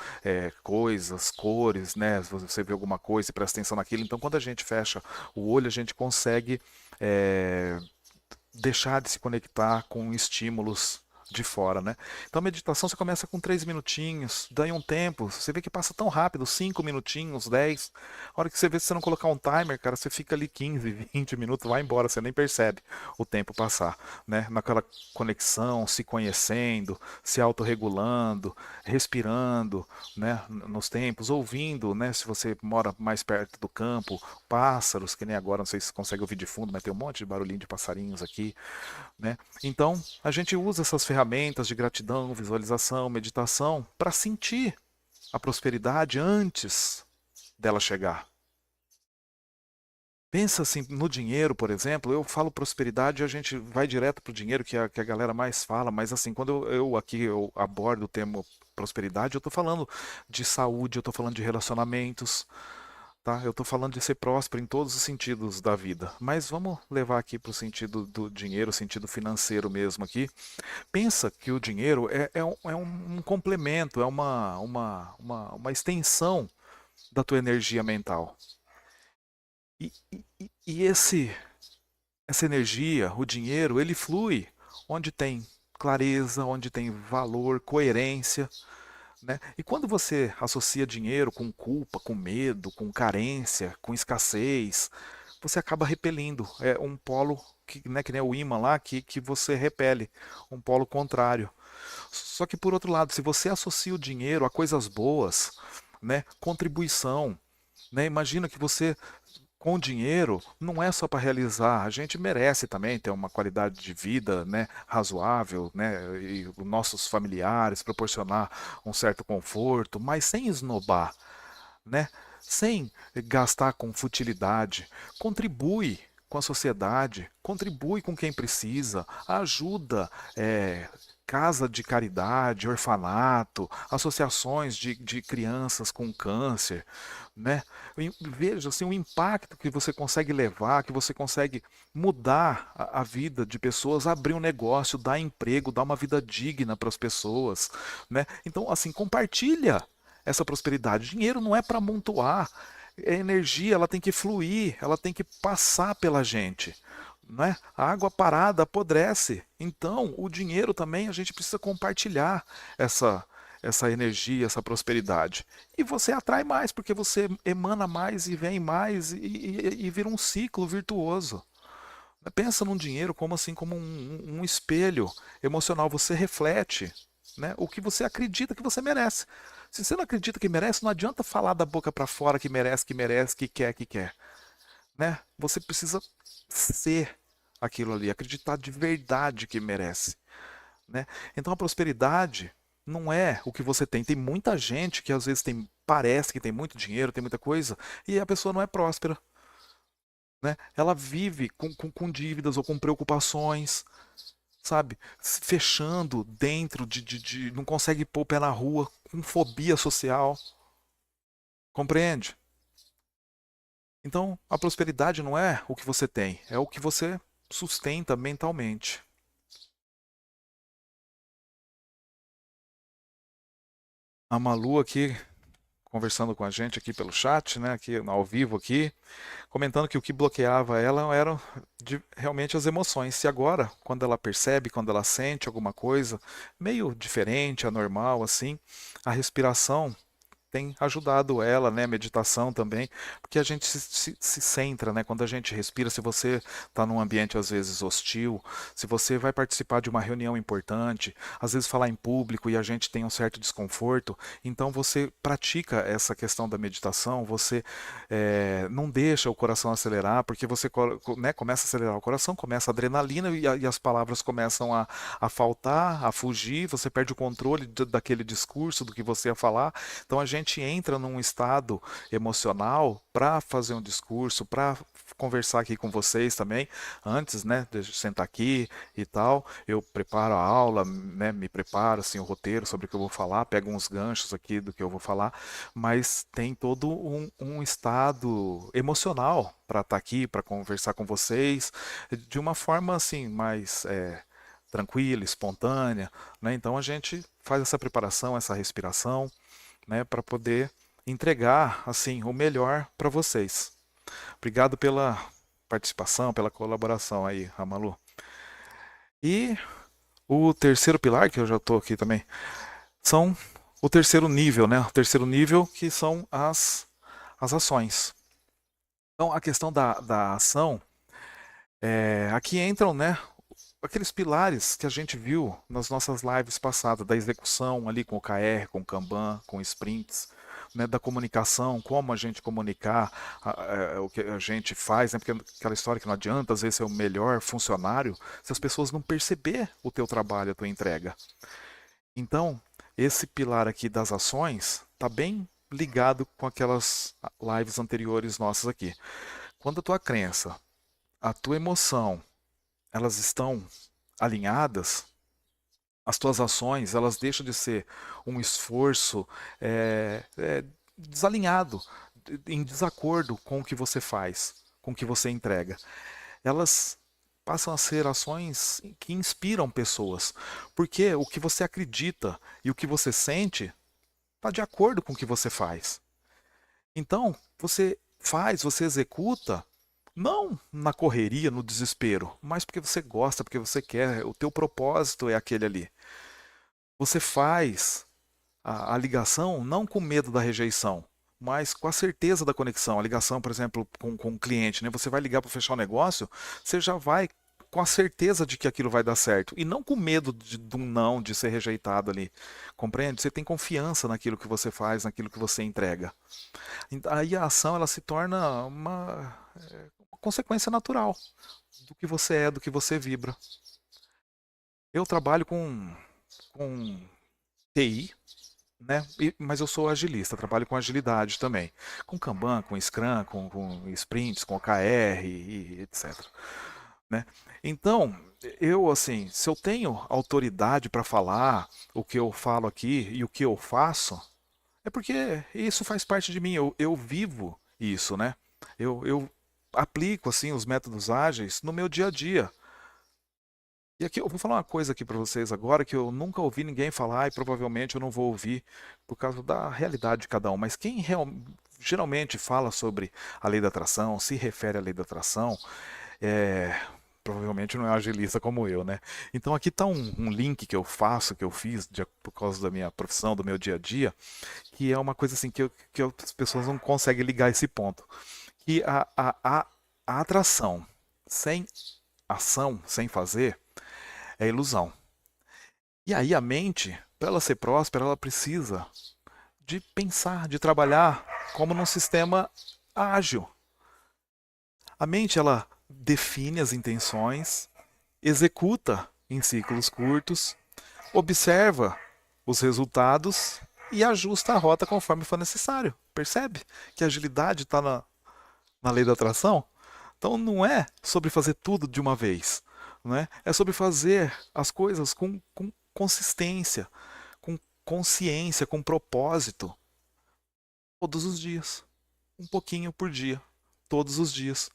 coisas, cores, né, você vê alguma coisa e presta atenção naquilo, então quando a gente fecha o olho a gente consegue é, deixar de se conectar com estímulos de fora, né? Então a meditação você começa com 3 minutinhos, daí um tempo, você vê que passa tão rápido, 5 minutinhos, 10. A hora que você vê, se você não colocar um timer, cara, você fica ali 15, 20 minutos, vai embora, você nem percebe o tempo passar, né? Naquela conexão, se conhecendo, se autorregulando, respirando, né? Nos tempos, ouvindo, né? Se você mora mais perto do campo, pássaros, que nem agora, não sei se você consegue ouvir de fundo, mas tem um monte de barulhinho de passarinhos aqui, né? Então, a gente usa essas ferramentas de gratidão, visualização, meditação para sentir a prosperidade antes dela chegar. Pensa assim no dinheiro, por exemplo. Eu falo prosperidade e a gente vai direto para o dinheiro, que a galera mais fala, mas assim, quando eu abordo o termo prosperidade, eu estou falando de saúde, eu estou falando de relacionamentos, tá? Eu estou falando de ser próspero em todos os sentidos da vida. Mas vamos levar aqui para o sentido do dinheiro, o sentido financeiro mesmo aqui. Pensa que o dinheiro é um complemento, é uma extensão da tua energia mental. E essa energia, o dinheiro, ele flui onde tem clareza, onde tem valor, coerência, né? E quando você associa dinheiro com culpa, com medo, com carência, com escassez, você acaba repelindo. É um polo que, né, que nem o ímã lá, que você repele, um polo contrário. Só que por outro lado, se você associa o dinheiro a coisas boas, né, contribuição, né, imagina que você com dinheiro não é só para realizar, a gente merece também ter uma qualidade de vida, né, razoável, né, e os nossos familiares proporcionar um certo conforto, mas sem esnobar, né, sem gastar com futilidade, contribui com a sociedade, contribui com quem precisa, ajuda casa de caridade, orfanato, associações de crianças com câncer, né? Veja assim, o impacto que você consegue levar, que você consegue mudar a vida de pessoas, abrir um negócio, dar emprego, dar uma vida digna para as pessoas, né? Então, assim, compartilha essa prosperidade. Dinheiro não é para amontoar, é energia, ela tem que fluir, ela tem que passar pela gente. Né? A água parada apodrece. Então, o dinheiro também a gente precisa compartilhar essa essa energia, essa prosperidade. E você atrai mais, porque você emana mais e vem mais e vira um ciclo virtuoso. Pensa num dinheiro como assim, como um espelho emocional. Você reflete, né, o que você acredita que você merece. Se você não acredita que merece, não adianta falar da boca para fora que merece, que quer. Né? Você precisa ser aquilo ali, acreditar de verdade que merece. Né? Então a prosperidade não é o que você tem. Tem muita gente que às vezes tem, parece que tem muito dinheiro, tem muita coisa, e a pessoa não é próspera. Né? Ela vive com dívidas ou com preocupações, sabe? Se fechando dentro não consegue pôr o pé na rua, com fobia social. Compreende? Então, a prosperidade não é o que você tem, é o que você sustenta mentalmente. A Malu aqui conversando com a gente aqui pelo chat, né, aqui ao vivo aqui, comentando que o que bloqueava ela eram realmente as emoções. E agora, quando ela percebe, quando ela sente alguma coisa meio diferente, anormal assim, a respiração tem ajudado ela, né? Meditação também, porque a gente se centra, né? Quando a gente respira, se você está num ambiente às vezes hostil, se você vai participar de uma reunião importante, às vezes falar em público e a gente tem um certo desconforto, então você pratica essa questão da meditação, você não deixa o coração acelerar, porque você né, começa a acelerar o coração, começa a adrenalina e as palavras começam a faltar, a fugir, você perde o controle daquele discurso, do que você ia falar, então a gente entra num estado emocional para fazer um discurso, para conversar aqui com vocês também, antes, né, de sentar aqui e tal, eu preparo a aula, né, me preparo assim o roteiro sobre o que eu vou falar, pego uns ganchos aqui do que eu vou falar, mas tem todo um estado emocional para estar aqui, para conversar com vocês, de uma forma assim mais tranquila, espontânea, né? Então a gente faz essa preparação, essa respiração, né, para poder entregar assim o melhor para vocês. Obrigado pela participação, pela colaboração aí, Amalu. E o terceiro pilar, que eu já estou aqui também, são o terceiro nível, né? O terceiro nível que são as ações. Então, a questão da ação, aqui entram, né, aqueles pilares que a gente viu nas nossas lives passadas, da execução ali com o KR, com o Kanban, com sprints, né, da comunicação, como a gente comunicar o que a gente faz, né, porque aquela história que não adianta, às vezes ser o melhor funcionário, se as pessoas não perceber o teu trabalho, a tua entrega. Então, esse pilar aqui das ações está bem ligado com aquelas lives anteriores nossas aqui. Quando a tua crença, a tua emoção, elas estão alinhadas, as tuas ações elas deixam de ser um esforço desalinhado, em desacordo com o que você faz, com o que você entrega. Elas passam a ser ações que inspiram pessoas, porque o que você acredita e o que você sente está de acordo com o que você faz. Então, você faz, você executa, não na correria, no desespero, mas porque você gosta, porque você quer, o teu propósito é aquele ali. Você faz a ligação não com medo da rejeição, mas com a certeza da conexão. A ligação, por exemplo, com um cliente, né? Você vai ligar para fechar um negócio, você já vai com a certeza de que aquilo vai dar certo e não com medo de um não, de ser rejeitado ali. Compreende? Você tem confiança naquilo que você faz, naquilo que você entrega. Aí a ação ela se torna uma consequência natural do que você é, do que você vibra. Eu trabalho com TI, né? Mas eu sou agilista, trabalho com agilidade também. Com Kanban, com Scrum, com sprints, com OKR e etc. né? Então, eu assim, se eu tenho autoridade para falar o que eu falo aqui e o que eu faço, é porque isso faz parte de mim, eu vivo isso, né? Eu aplico assim os métodos ágeis no meu dia a dia. E aqui eu vou falar uma coisa aqui para vocês agora que eu nunca ouvi ninguém falar e provavelmente eu não vou ouvir por causa da realidade de cada um. Mas quem geralmente fala sobre a lei da atração, se refere à lei da atração, é, provavelmente não é um agilista como eu, né? Então aqui está um link que eu faço, que eu fiz por causa da minha profissão, do meu dia a dia, que é uma coisa assim que as pessoas não conseguem ligar esse ponto. Que a atração sem ação, sem fazer, é ilusão. E aí a mente, para ela ser próspera, ela precisa de pensar, de trabalhar como num sistema ágil. A mente ela define as intenções, executa em ciclos curtos, observa os resultados e ajusta a rota conforme for necessário. Percebe que a agilidade está na lei da atração? Então não é sobre fazer tudo de uma vez, né? É sobre fazer as coisas com consistência, com consciência, com propósito, todos os dias, um pouquinho por dia, todos os dias.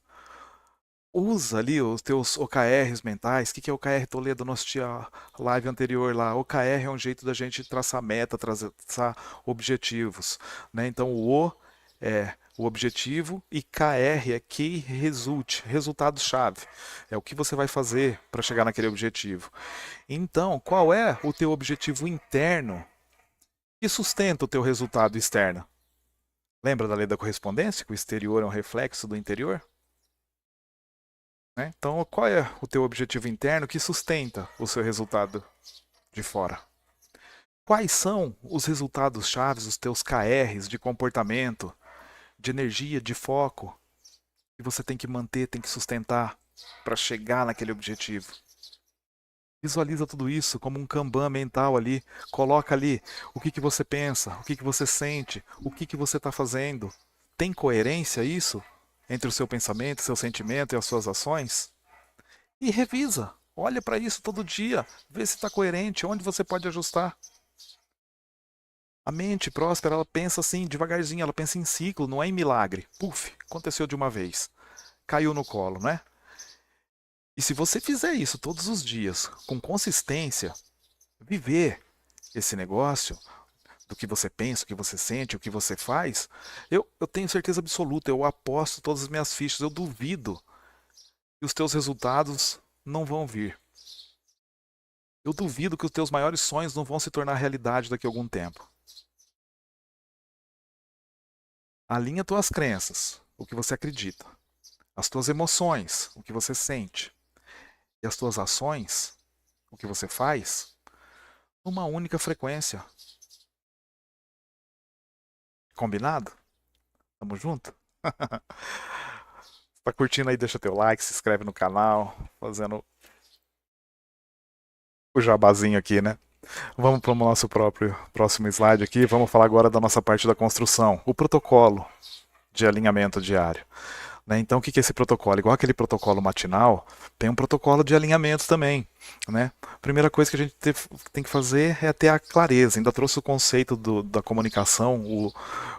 Usa ali os teus OKRs mentais. O que é OKR, Toledo? Nós tinha live anterior lá. OKR é um jeito da gente traçar meta, traçar objetivos, né? Então o O é o objetivo e KR é Key Result, resultado-chave. É o que você vai fazer para chegar naquele objetivo. Então, qual é o teu objetivo interno que sustenta o teu resultado externo? Lembra da lei da correspondência? Que o exterior é um reflexo do interior? Né? Então, qual é o teu objetivo interno que sustenta o seu resultado de fora? Quais são os resultados chaves, os teus KRs de comportamento, de energia, de foco, que você tem que manter, tem que sustentar para chegar naquele objetivo? Visualiza tudo isso como um Kanban mental ali. Coloca ali o que você pensa, o que você sente, o que você está fazendo. Tem coerência isso entre o seu pensamento, seu sentimento e as suas ações? E revisa. Olha para isso todo dia. Vê se está coerente, onde você pode ajustar. A mente próspera, ela pensa assim, devagarzinho, ela pensa em ciclo, não é em milagre. Puf, aconteceu de uma vez. Caiu no colo, né? E se você fizer isso todos os dias, com consistência, viver esse negócio, do que você pensa, o que você sente, o que você faz, eu tenho certeza absoluta, eu aposto todas as minhas fichas, eu duvido que os teus resultados não vão vir. Eu duvido que os teus maiores sonhos não vão se tornar realidade daqui a algum tempo. Alinha tuas crenças, o que você acredita, as tuas emoções, o que você sente, e as tuas ações, o que você faz, numa única frequência. Combinado? Tamo junto? Tá curtindo aí, deixa teu like, se inscreve no canal, fazendo o jabazinho aqui, né? Vamos para o nosso próximo slide aqui. Vamos falar agora da nossa parte da construção, o protocolo de alinhamento diário. Né? Então, o que é esse protocolo? Igual aquele protocolo matinal, tem um protocolo de alinhamento também. Né? A primeira coisa que a gente tem que fazer é ter a clareza. Ainda trouxe o conceito da comunicação,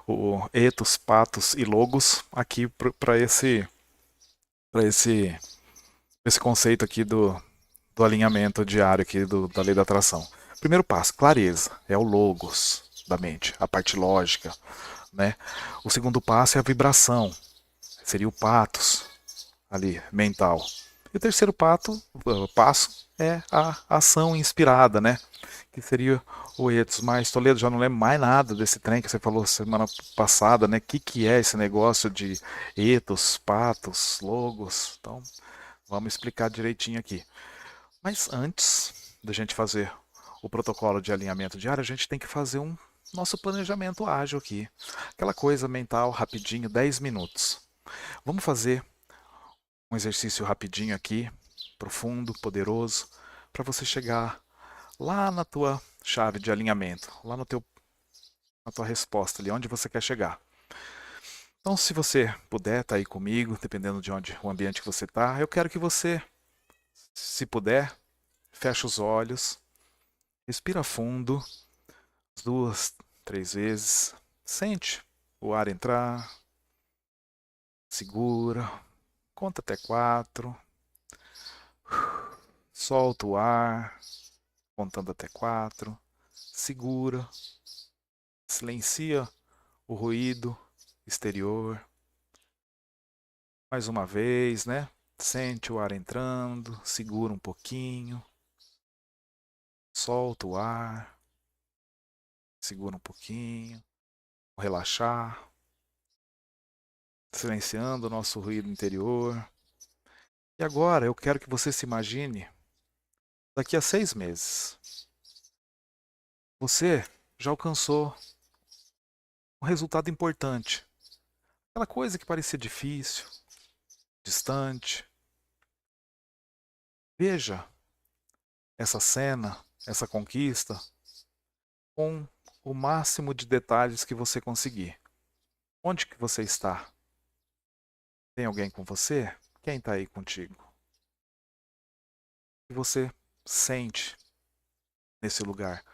o ethos, patos e logos aqui para esse conceito aqui do alinhamento diário aqui da lei da atração. Primeiro passo, clareza, é o logos da mente, a parte lógica, né? O segundo passo é a vibração, seria o patos ali mental. E o terceiro passo é a ação inspirada, né? Que seria o ethos. Mas Toledo, já não lembro mais nada desse trem que você falou semana passada, né? Que é esse negócio de ethos, patos, logos? Então, vamos explicar direitinho aqui. Mas antes da gente fazer o protocolo de alinhamento diário, a gente tem que fazer um nosso planejamento ágil aqui. Aquela coisa mental rapidinho, 10 minutos. Vamos fazer um exercício rapidinho aqui, profundo, poderoso, para você chegar lá na tua chave de alinhamento, lá na tua resposta ali, onde você quer chegar. Então, se você puder estar aí comigo, dependendo de onde o ambiente que você está, eu quero que você Se puder, fecha os olhos, respira fundo, 2, 3 vezes, sente o ar entrar, segura, conta até 4, solta o ar, contando até 4, segura, silencia o ruído exterior. Mais uma vez, né? Sente o ar entrando, segura um pouquinho, solta o ar, segura um pouquinho, relaxar, silenciando o nosso ruído interior. E agora eu quero que você se imagine daqui a 6 meses. Você já alcançou um resultado importante. Aquela coisa que parecia difícil, distante. Veja essa cena, essa conquista, com o máximo de detalhes que você conseguir. Onde que você está? Tem alguém com você? Quem está aí contigo? O que você sente nesse lugar?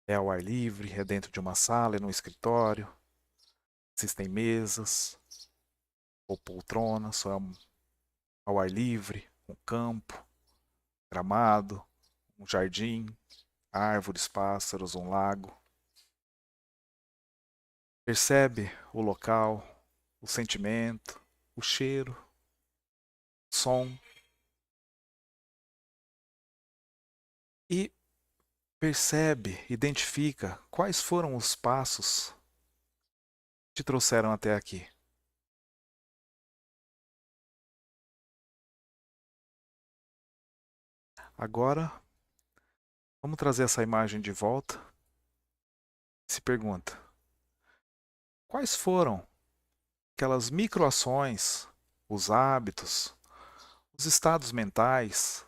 É ao ar livre? É dentro de uma sala? É no escritório? Existem mesas? Ou poltronas? Só ao ar livre? Um campo? Gramado? Um jardim? Árvores, pássaros, um lago? Percebe o local, o sentimento, o cheiro, o som e percebe, identifica quais foram os passos que te trouxeram até aqui. Agora, vamos trazer essa imagem de volta. Se pergunta: quais foram aquelas microações, os hábitos, os estados mentais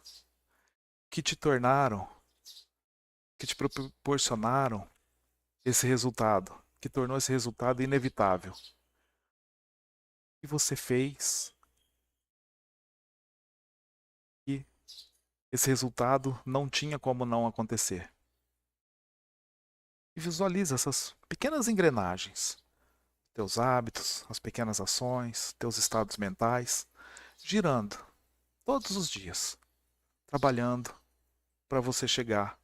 que te tornaram, que te proporcionaram esse resultado, que tornou esse resultado inevitável? O que você fez e esse resultado não tinha como não acontecer? E visualiza essas pequenas engrenagens, teus hábitos, as pequenas ações, teus estados mentais, girando todos os dias, trabalhando para você chegar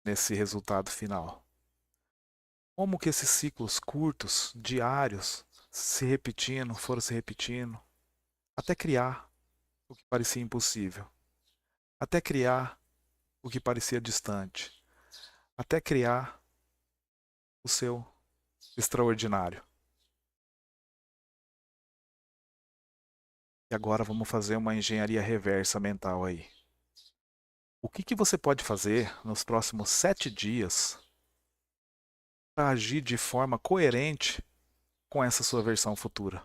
nesse resultado final. Como que esses ciclos curtos, diários, foram se repetindo, até criar o que parecia impossível, até criar o que parecia distante, até criar o seu extraordinário. E agora vamos fazer uma engenharia reversa mental aí. O que você pode fazer nos próximos 7 dias para agir de forma coerente com essa sua versão futura?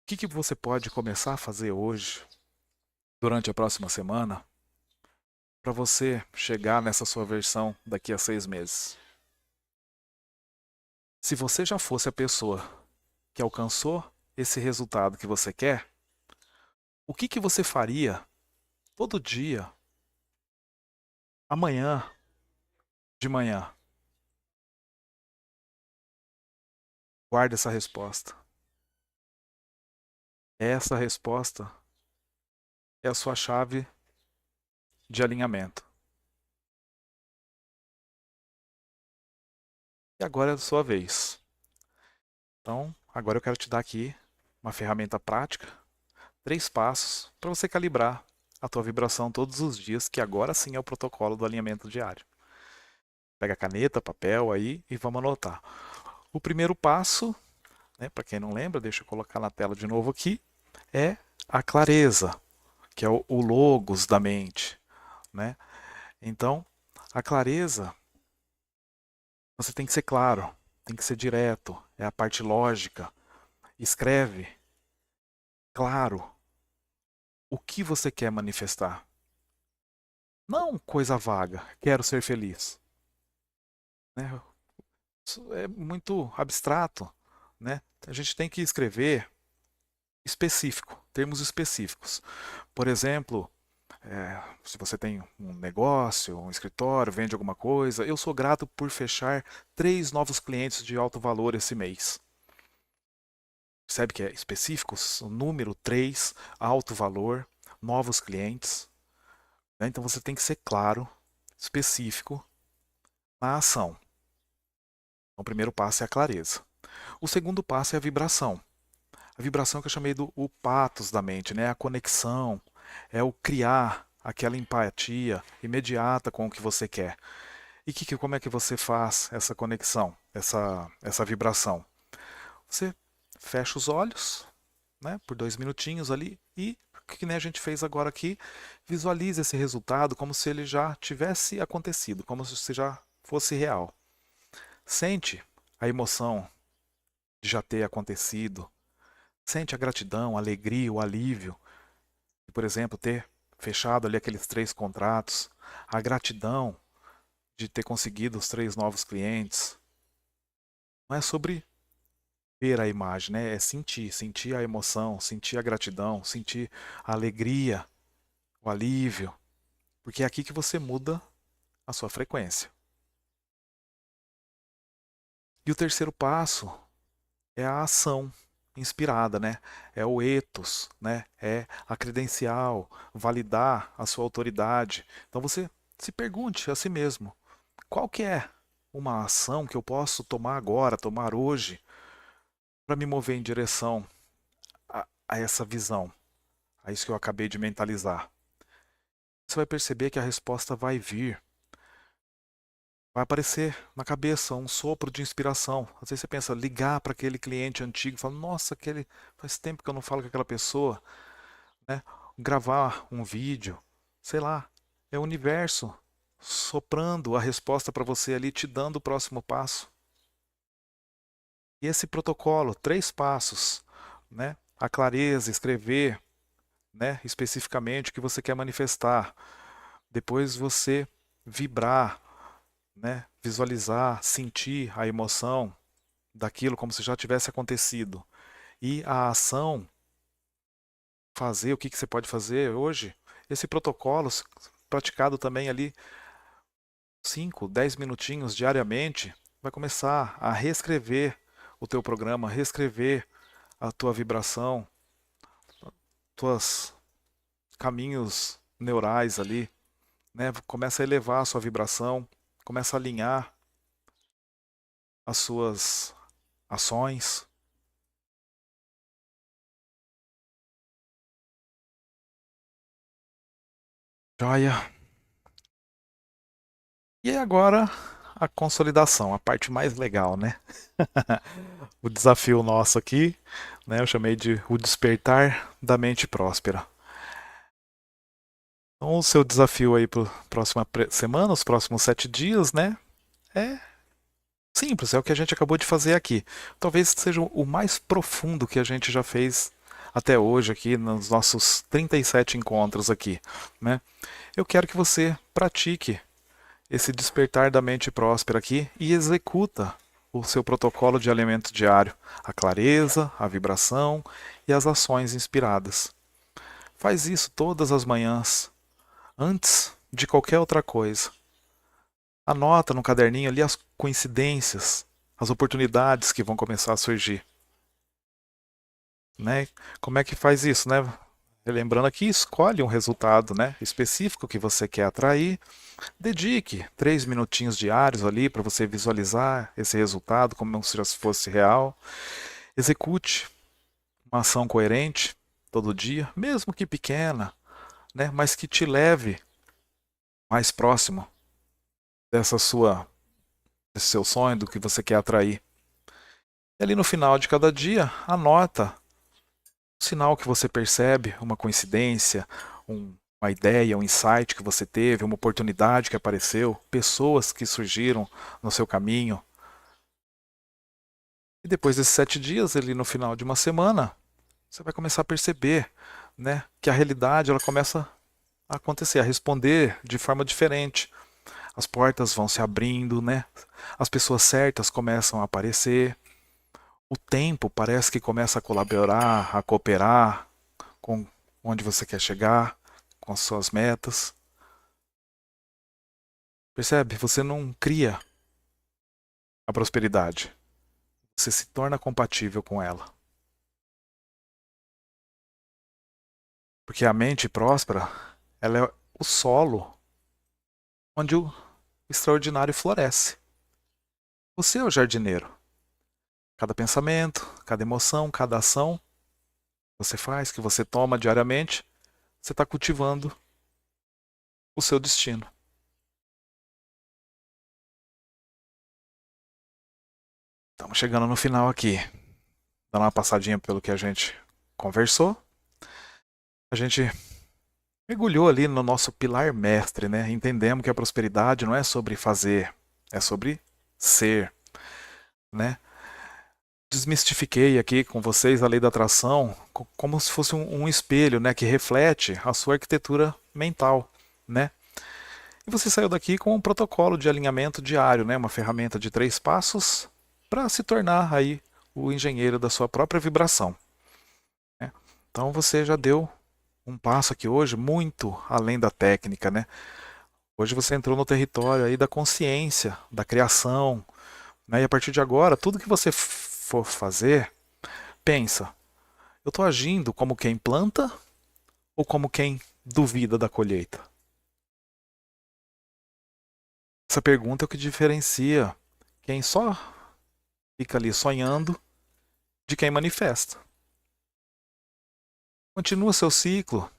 O que você pode começar a fazer hoje, durante a próxima semana, para você chegar nessa sua versão daqui a 6 meses? Se você já fosse a pessoa que alcançou esse resultado que você quer, o que você faria todo dia, amanhã, de manhã? Guarde essa resposta. Essa resposta é a sua chave de alinhamento. E agora é a sua vez. Então, agora eu quero te dar aqui uma ferramenta prática, 3 passos para você calibrar a tua vibração todos os dias, que agora sim é o protocolo do alinhamento diário. Pega caneta, papel aí e vamos anotar. O primeiro passo, né, para quem não lembra, deixa eu colocar na tela de novo aqui, é a clareza, que é o logos da mente, né? Então, a clareza, você tem que ser claro, tem que ser direto, é a parte lógica. Escreve claro o que você quer manifestar. Não coisa vaga, quero ser feliz. Né? Isso é muito abstrato. Né? A gente tem que escrever específico. termos específicos. Por exemplo, se você tem um negócio, um escritório, vende alguma coisa, eu sou grato por fechar 3 novos clientes de alto valor esse mês. Percebe que é específico? O número 3, alto valor, novos clientes. Né? Então você tem que ser claro, específico na ação. Então, o primeiro passo é a clareza. O segundo passo é a vibração. A vibração que eu chamei do o patos da mente, né? A conexão, é o criar aquela empatia imediata com o que você quer. E como é que você faz essa conexão, essa vibração? Você fecha os olhos, né, por 2 minutinhos ali e, que nem a gente fez agora aqui, visualize esse resultado como se ele já tivesse acontecido, como se já fosse real. Sente a emoção de já ter acontecido. Sente a gratidão, a alegria, o alívio de, por exemplo, ter fechado ali aqueles 3 contratos. A gratidão de ter conseguido os 3 novos clientes. Não é sobre ver a imagem, né? É sentir a emoção, sentir a gratidão, sentir a alegria, o alívio. Porque é aqui que você muda a sua frequência. E o terceiro passo é a ação inspirada, né? É o ethos, né? É a credencial, validar a sua autoridade. Então você se pergunte a si mesmo, qual que é uma ação que eu posso tomar agora, tomar hoje, para me mover em direção a essa visão, a isso que eu acabei de mentalizar? Você vai perceber que a resposta vai vir. Vai aparecer na cabeça um sopro de inspiração. Às vezes você pensa, ligar para aquele cliente antigo, fala, nossa, faz tempo que eu não falo com aquela pessoa, né? Gravar um vídeo, sei lá, é o universo soprando a resposta para você ali, te dando o próximo passo. E esse protocolo, 3 passos, né? A clareza, escrever, né? Especificamente o que você quer manifestar. Depois você vibrar, né? Visualizar, sentir a emoção daquilo como se já tivesse acontecido. E a ação, fazer o que você pode fazer hoje. Esse protocolo praticado também ali 5, 10 minutinhos diariamente, vai começar a reescrever o teu programa, reescrever a tua vibração, tuos caminhos neurais ali, né? Começa a elevar a sua vibração, começa a alinhar as suas ações. Joia. E agora a consolidação, a parte mais legal, né? O desafio nosso aqui, né? Eu chamei de o despertar da mente próspera. Então, o seu desafio aí para a próxima semana, os próximos 7 dias, né? É simples, é o que a gente acabou de fazer aqui. Talvez seja o mais profundo que a gente já fez até hoje aqui nos nossos 37 encontros aqui, né? Eu quero que você pratique esse despertar da mente próspera aqui e executa o seu protocolo de alimento diário, a clareza, a vibração e as ações inspiradas. Faz isso todas as manhãs, antes de qualquer outra coisa. Anota no caderninho ali as coincidências, as oportunidades que vão começar a surgir. Né? Como é que faz isso, né? Lembrando aqui, escolhe um resultado, né, específico que você quer atrair. Dedique 3 minutinhos diários ali para você visualizar esse resultado como se já fosse real. Execute uma ação coerente todo dia, mesmo que pequena, né, mas que te leve mais próximo desse seu sonho, do que você quer atrair. E ali no final de cada dia, anota um sinal que você percebe, uma coincidência, uma ideia, um insight que você teve, uma oportunidade que apareceu, pessoas que surgiram no seu caminho. E depois desses 7 dias, ali no final de uma semana, você vai começar a perceber, né, que a realidade ela começa a acontecer, a responder de forma diferente. As portas vão se abrindo, né? As pessoas certas começam a aparecer. O tempo parece que começa a colaborar, a cooperar com onde você quer chegar, com as suas metas. Percebe? Você não cria a prosperidade. Você se torna compatível com ela. Porque a mente próspera, ela é o solo onde o extraordinário floresce. Você é o jardineiro. Cada pensamento, cada emoção, cada ação que você faz, que você toma diariamente, você está cultivando o seu destino. Estamos chegando no final aqui. Dando uma passadinha pelo que a gente conversou. A gente mergulhou ali no nosso pilar mestre, né? Entendemos que a prosperidade não é sobre fazer, é sobre ser, né? Desmistifiquei aqui com vocês a lei da atração como se fosse um espelho, né, que reflete a sua arquitetura mental, né? E você saiu daqui com um protocolo de alinhamento diário, né, uma ferramenta de 3 passos para se tornar aí o engenheiro da sua própria vibração, né? Então você já deu um passo aqui hoje muito além da técnica, né? Hoje você entrou no território aí da consciência, da criação, né? E a partir de agora, tudo que você for fazer, pensa, eu estou agindo como quem planta ou como quem duvida da colheita? Essa pergunta é o que diferencia quem só fica ali sonhando de quem manifesta. Continua seu ciclo,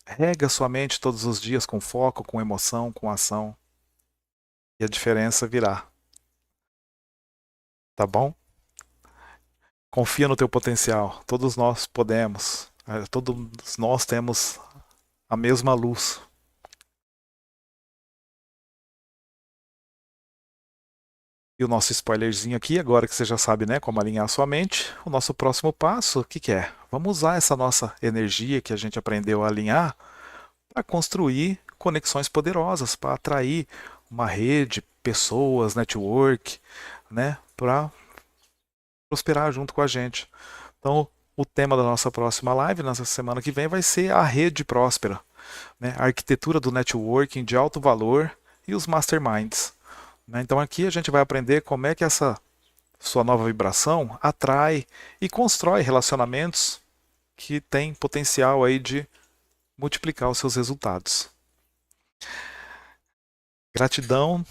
rega sua mente todos os dias com foco, com emoção, com ação, e a diferença virá. Tá bom? Confia no teu potencial. Todos nós podemos. Todos nós temos a mesma luz. E o nosso spoilerzinho aqui, agora que você já sabe, né, como alinhar a sua mente, o nosso próximo passo, o que que é? Vamos usar essa nossa energia que a gente aprendeu a alinhar para construir conexões poderosas, para atrair uma rede, pessoas, network, né, para prosperar junto com a gente. Então, o tema da nossa próxima live, nessa semana que vem, vai ser a rede próspera, né? A arquitetura do networking de alto valor e os masterminds, né? Então aqui a gente vai aprender como é que essa sua nova vibração atrai e constrói relacionamentos que têm potencial aí de multiplicar os seus resultados. Gratidão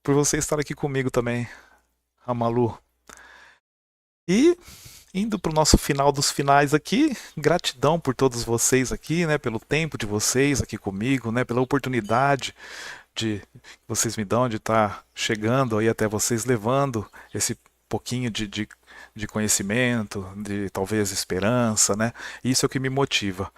por você estar aqui comigo também, Amalu. E indo para o nosso final dos finais aqui, gratidão por todos vocês aqui, né, pelo tempo de vocês aqui comigo, né, pela oportunidade que vocês me dão de estar chegando aí até vocês, levando esse pouquinho de conhecimento, de talvez esperança, né? Isso é o que me motiva,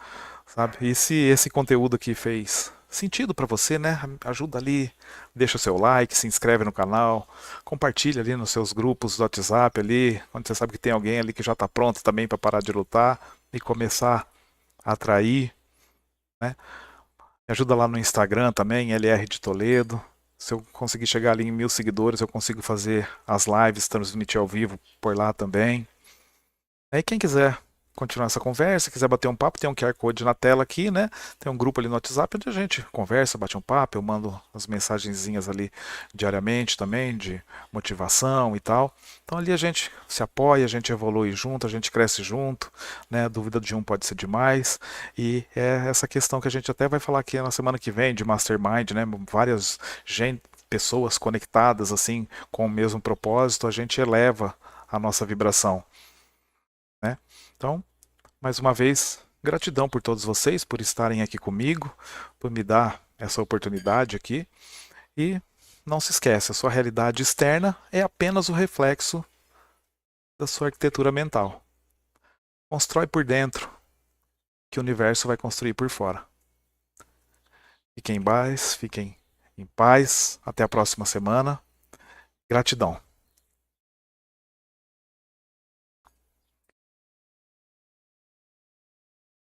sabe? E se esse conteúdo aqui fez sentido para você, né? Ajuda ali, deixa o seu like, se inscreve no canal, compartilha ali nos seus grupos do WhatsApp ali, onde você sabe que tem alguém ali que já está pronto também para parar de lutar e começar a atrair, né? Me ajuda lá no Instagram também, LR de Toledo. Se eu conseguir chegar ali em 1000 seguidores, eu consigo fazer as lives, transmitir ao vivo por lá também. Aí quem quiser continuar essa conversa, quiser bater um papo, tem um QR Code na tela aqui, né? Tem um grupo ali no WhatsApp onde a gente conversa, bate um papo, eu mando as mensagenzinhas ali diariamente também, de motivação e tal. Então ali a gente se apoia, a gente evolui junto, a gente cresce junto, né? A dúvida de um pode ser demais. E é essa questão que a gente até vai falar aqui na semana que vem, de Mastermind, né? Várias pessoas conectadas assim com o mesmo propósito, a gente eleva a nossa vibração, né? Então, mais uma vez, gratidão por todos vocês, por estarem aqui comigo, por me dar essa oportunidade aqui. E não se esqueça, a sua realidade externa é apenas o reflexo da sua arquitetura mental. Constrói por dentro, que o universo vai construir por fora. Fiquem em paz, fiquem em paz. Até a próxima semana. Gratidão.